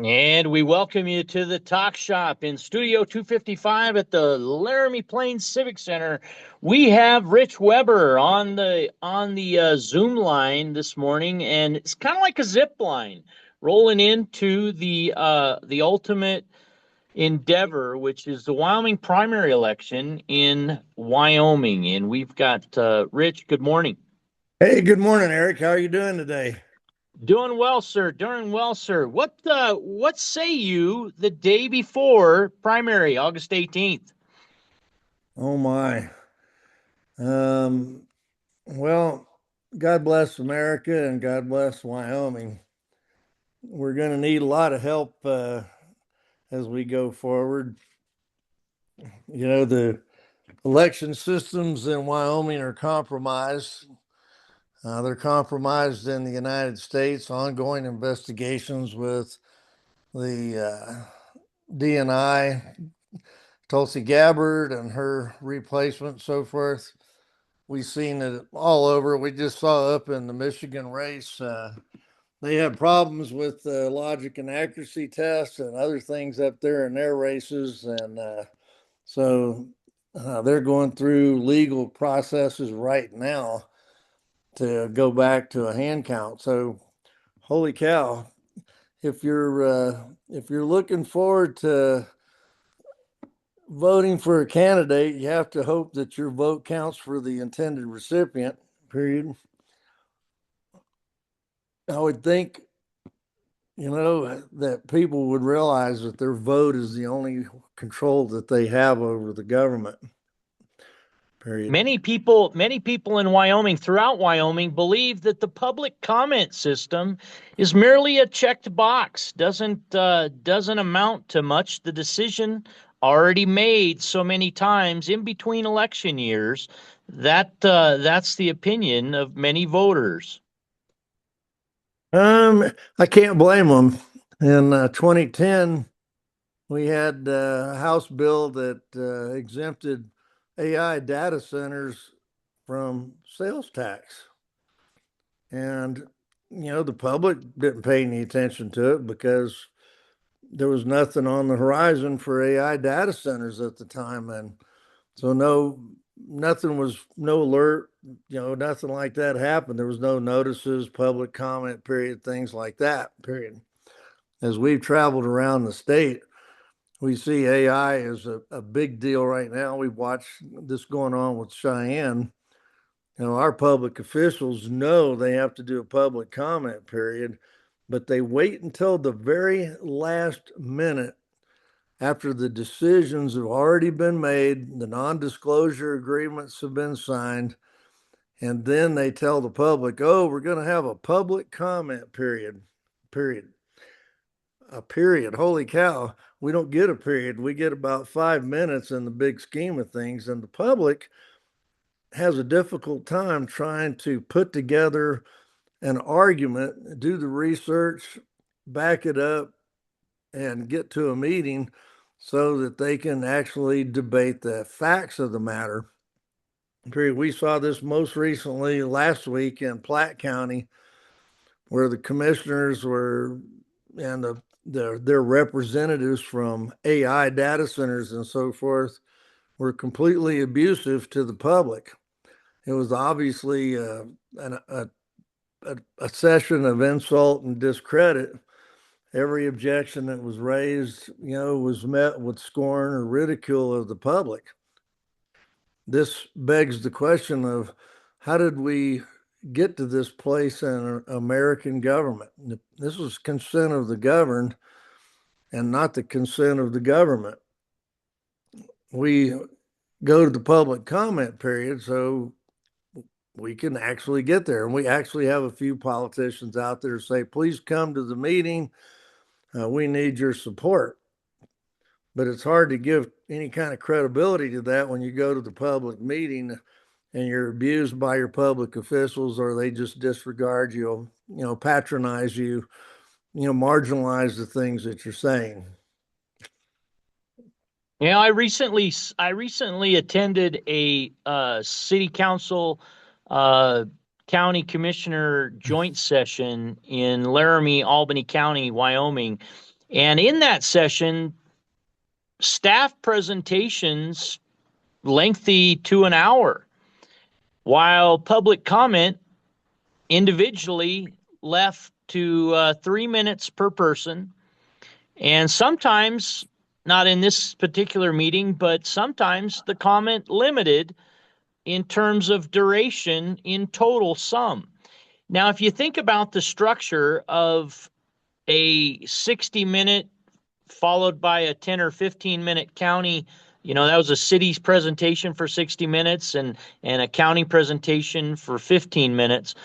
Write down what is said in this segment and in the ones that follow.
And we welcome you to the Talk Shop in Studio 255 at the Laramie Plains Civic Center. We have Rich Weber on the Zoom line this morning, and it's kind of like a zip line rolling into the ultimate endeavor, which is the Wyoming primary election in Wyoming. And we've got Rich. Good morning. Hey, good morning, Eric. How are you doing today? Doing well, sir. Doing well, sir. What say you the day before primary, August 18th? Oh my. Um, well, God bless America and God bless Wyoming. We're going to need a lot of help as we go forward. The election systems in Wyoming are compromised. They're compromised in the United States, ongoing investigations with the DNI, Tulsi Gabbard and her replacement, so forth. We've seen it all over. We just saw up in the Michigan race, they had problems with logic and accuracy tests and other things up there in their races. And they're going through legal processes right now to go back to a hand count. So, holy cow. If you're looking forward to voting for a candidate, you have to hope that your vote counts for the intended recipient, period. I would think, that people would realize that their vote is the only control that they have over the government, period. Many people in Wyoming, throughout Wyoming, believe that the public comment system is merely a checked box, doesn't amount to much. The decision already made so many times in between election years. That's the opinion of many voters. I can't blame them. In 2010, we had a House bill that exempted AI data centers from sales tax. And, the public didn't pay any attention to it because there was nothing on the horizon for AI data centers at the time. And so, nothing was, no alert, nothing like that happened. There was no notices, public comment period, things like that, period. As we've traveled around the state, we see AI is a big deal right now. We've watched this going on with Cheyenne. Our public officials know they have to do a public comment period, but they wait until the very last minute after the decisions have already been made, the non-disclosure agreements have been signed, and then they tell the public, oh, we're going to have a public comment period. A period. Holy cow. We don't get a period. We get about 5 minutes in the big scheme of things. And the public has a difficult time trying to put together an argument, do the research, back it up, and get to a meeting so that they can actually debate the facts of the matter. Period. We saw this most recently last week in Platte County, where the commissioners were and their representatives from AI data centers and so forth were completely abusive to the public. It was obviously a session of insult and discredit. Every objection that was raised, was met with scorn or ridicule of the public. This begs the question of how did we get to this place in American government? This was consent of the governed and not the consent of the government. We go to the public comment period so we can actually get there. And we actually have a few politicians out there say, please come to the meeting. We need your support. But it's hard to give any kind of credibility to that when you go to the public meeting and you're abused by your public officials, or they just disregard you, patronize you, marginalize the things that you're saying. I recently attended a city council county commissioner joint session in Laramie, Albany County, Wyoming, And in that session, staff presentations lengthy to an hour, while public comment individually left to 3 minutes per person. And sometimes, not in this particular meeting, but sometimes the comment limited in terms of duration in total sum. Now, if you think about the structure of a 60-minute followed by a 10 or 15-minute county, that was a city's presentation for 60 minutes and a county presentation for 15 minutes.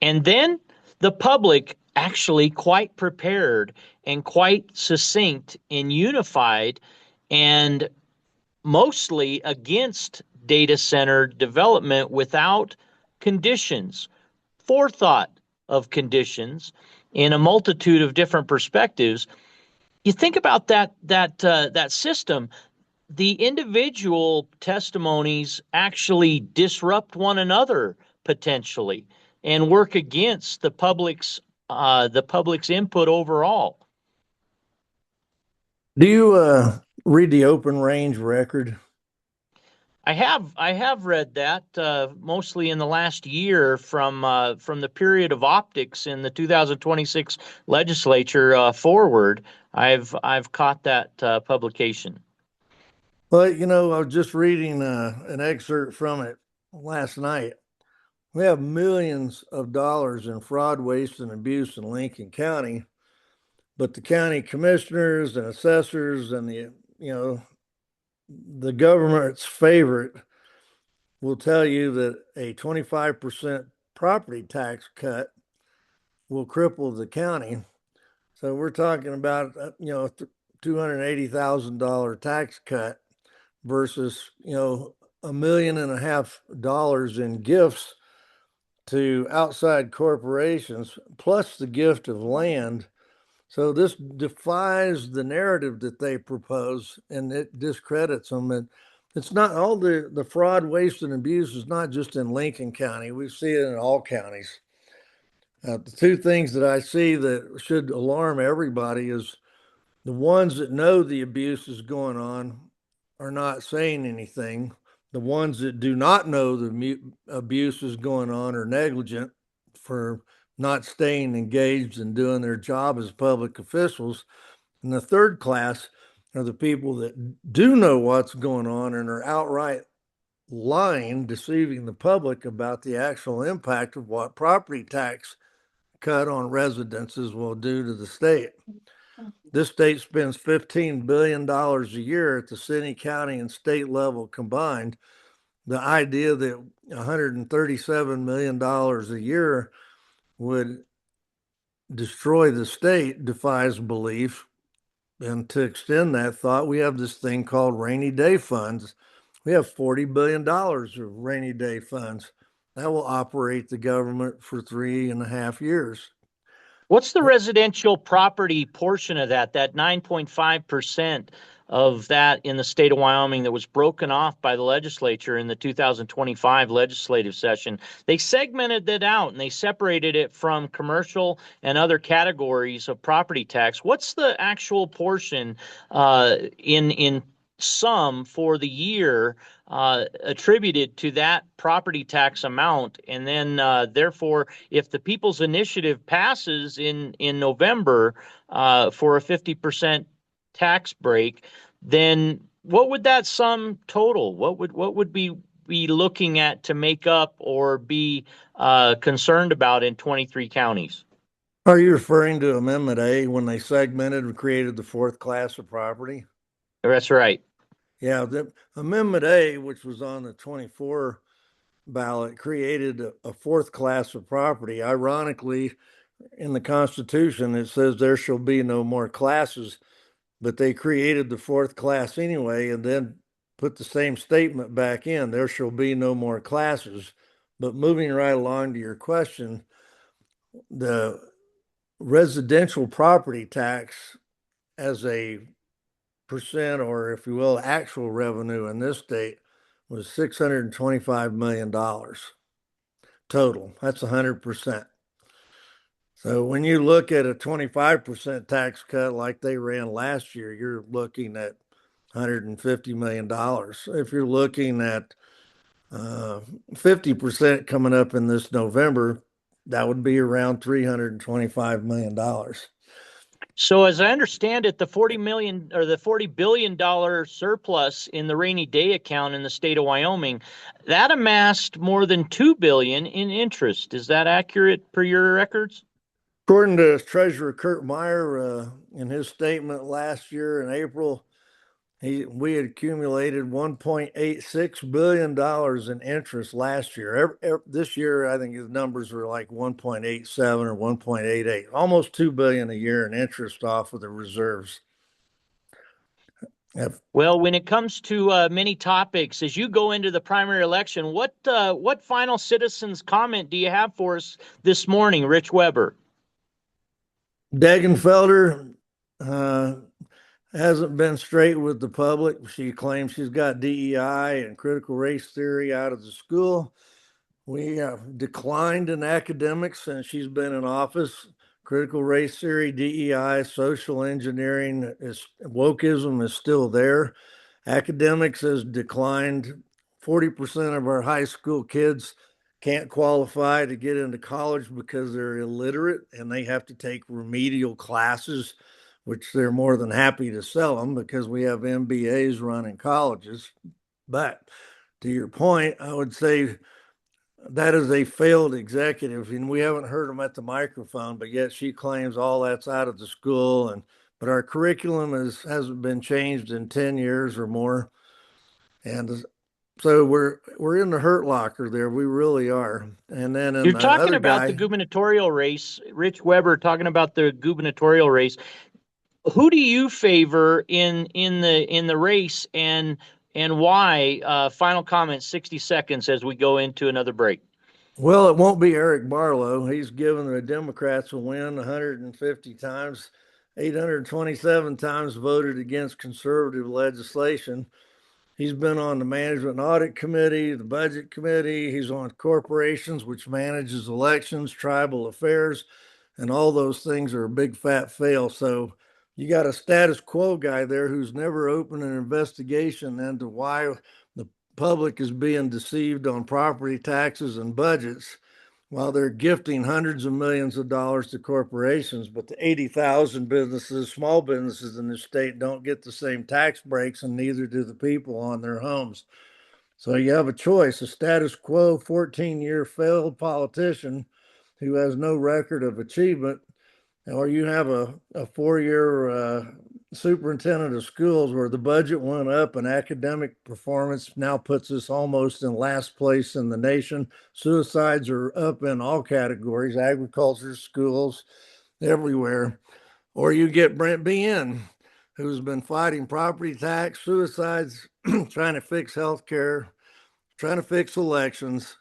And then the public actually quite prepared and quite succinct and unified and mostly against data center development without conditions, forethought of conditions in a multitude of different perspectives. You think about that system. The individual testimonies actually disrupt one another potentially and work against the public's input overall. Do you read the Open Range record? I have read that mostly in the last year from the period of optics in the 2026 legislature forward. I've caught that publication. Well, I was just reading an excerpt from it last night. We have millions of dollars in fraud, waste, and abuse in Lincoln County, but the county commissioners and assessors and the government's favorite will tell you that a 25% property tax cut will cripple the county. So we're talking about $280,000 tax cut versus $1.5 million in gifts to outside corporations, plus the gift of land. So this defies the narrative that they propose, and it discredits them. And it's not all the fraud, waste, and abuse is not just in Lincoln County. We see it in all counties. The two things that I see that should alarm everybody is the ones that know the abuse is going on are not saying anything. The ones that do not know the abuse is going on are negligent for not staying engaged and doing their job as public officials. And the third class are the people that do know what's going on and are outright lying, deceiving the public about the actual impact of what property tax cut on residences will do to the state. This state spends $15 billion a year at the city, county, and state level combined. The idea that $137 million a year would destroy the state defies belief. And to extend that thought, we have this thing called rainy day funds. We have $40 billion of rainy day funds that will operate the government for 3.5 years. What's the residential property portion of that 9.5% of that in the state of Wyoming that was broken off by the legislature in the 2025 legislative session? They segmented it out and they separated it from commercial and other categories of property tax. What's the actual portion in sum for the year attributed to that property tax amount? And then, therefore, if the People's Initiative passes in November for a 50% tax break, then what would that sum total? What would be looking at to make up or be concerned about in 23 counties? Are you referring to Amendment A when they segmented and created the fourth class of property? That's right. Yeah, the Amendment A, which was on the 24 ballot, created a fourth class of property. Ironically, in the Constitution, it says there shall be no more classes, but they created the fourth class anyway and then put the same statement back in, there shall be no more classes. But moving right along to your question, the residential property tax as a percent, or if you will, actual revenue in this state was $625 million total. That's 100%. So when you look at a 25% tax cut like they ran last year, you're looking at $150 million. If you're looking at 50% coming up in this November, that would be around $325 million. So as I understand it, the 40 million or the $40 billion surplus in the rainy day account in the state of Wyoming, that amassed more than 2 billion in interest. Is that accurate per your records? According to Treasurer Kurt Meyer, in his statement last year in April, we had accumulated $1.86 billion in interest last year. This year, I think his numbers were like 1.87 or 1.88, almost 2 billion a year in interest off of the reserves. Well, when it comes to many topics, as you go into the primary election, what final citizens comment do you have for us this morning, Rich Weber? Degenfelder hasn't been straight with the public. She claims she's got DEI and critical race theory out of the school. We have declined in academics since she's been in office. Critical race theory, DEI, social engineering is wokeism is still there. Academics has declined. 40% of our high school kids can't qualify to get into college because they're illiterate and they have to take remedial classes, which they're more than happy to sell them because we have MBAs running colleges. But to your point, I would say that is a failed executive, and we haven't heard him at the microphone, but yet she claims all that's out of the school. And but our curriculum hasn't been changed in 10 years or more. And so we're in the hurt locker there. We really are. And then in You're the talking other about the guy, gubernatorial race, Rich Weber talking about the gubernatorial race. Who do you favor in the race and why? Final comments, 60 seconds as we go into another break. well, it won't be Eric Barlow. He's given the Democrats a win 150 times, 827 times voted against conservative legislation. He's been on the Management and Audit Committee, the Budget Committee. He's on corporations, which manages elections, tribal affairs, and all those things are a big fat fail. So you got a status quo guy there who's never opened an investigation into why the public is being deceived on property taxes and budgets while they're gifting hundreds of millions of dollars to corporations, but the 80,000 businesses, small businesses in the state don't get the same tax breaks, and neither do the people on their homes. So you have a choice: a status quo 14-year failed politician who has no record of achievement, or you have a 4-year superintendent of schools where the budget went up and academic performance now puts us almost in last place in the nation. Suicides are up in all categories: agriculture, schools, everywhere. Or you get Brent Bien, who's been fighting property tax, suicides, trying to fix health care, trying to fix elections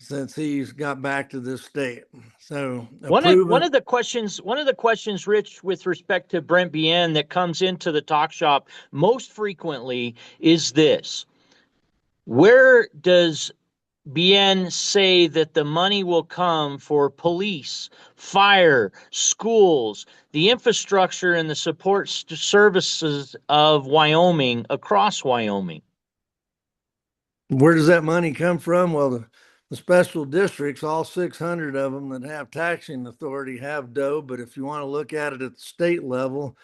since he's got back to this state. So One of one proven. of the questions, one of the questions, Rich, with respect to Brent Bien that comes into the talk shop most frequently is this: where does Bien say that the money will come for police, fire, schools, the infrastructure, and the support services of Wyoming across Wyoming? Where does that money come from? Well, the special districts, all 600 of them that have taxing authority have dough. But if you want to look at it at the state level,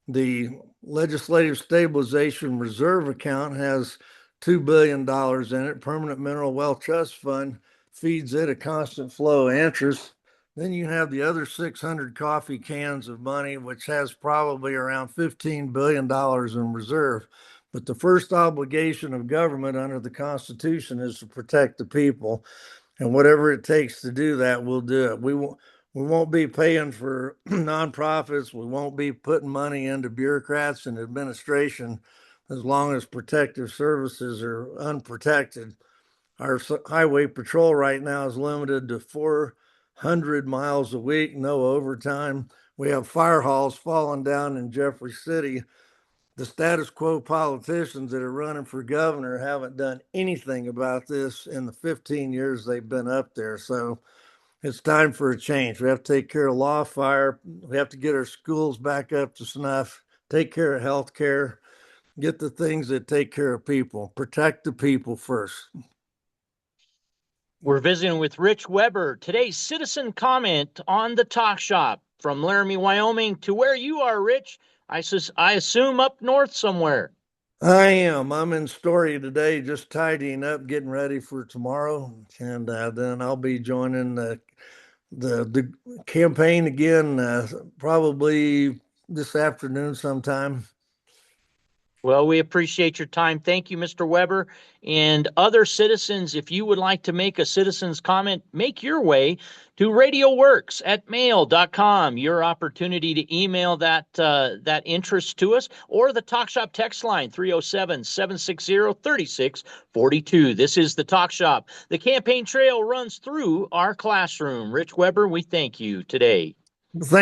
the Legislative Stabilization Reserve account has $2 billion in it. Permanent Mineral Wealth Trust Fund feeds it a constant flow of interest. Then you have the other 600 coffee cans of money, which has probably around $15 billion in reserve. But the first obligation of government under the Constitution is to protect the people. And whatever it takes to do that, we'll do it. We won't be paying for nonprofits. We won't be putting money into bureaucrats and administration as long as protective services are unprotected. Our highway patrol right now is limited to 400 miles a week, no overtime. We have fire halls falling down in Jeffrey City. The status quo politicians that are running for governor haven't done anything about this in the 15 years they've been up there. So It's time for a change. We have to take care of law, fire. We have to get our schools back up to snuff, take care of health care, get the things that take care of people, protect the people first. We're visiting with Rich Weber. Today's citizen comment on the talk shop from Laramie, Wyoming to where you are, Rich. I assume up north somewhere. I am. I'm in Story today, just tidying up, getting ready for tomorrow, and then I'll be joining the campaign again, probably this afternoon sometime. Well, we appreciate your time. Thank you, Mr. Weber. And other citizens, if you would like to make a citizen's comment, make your way to radioworks@mail.com. Your opportunity to email that interest to us, or the Talk Shop text line 307-760-3642. This is the Talk Shop. The campaign trail runs through our classroom. Rich Weber, we thank you today. Thank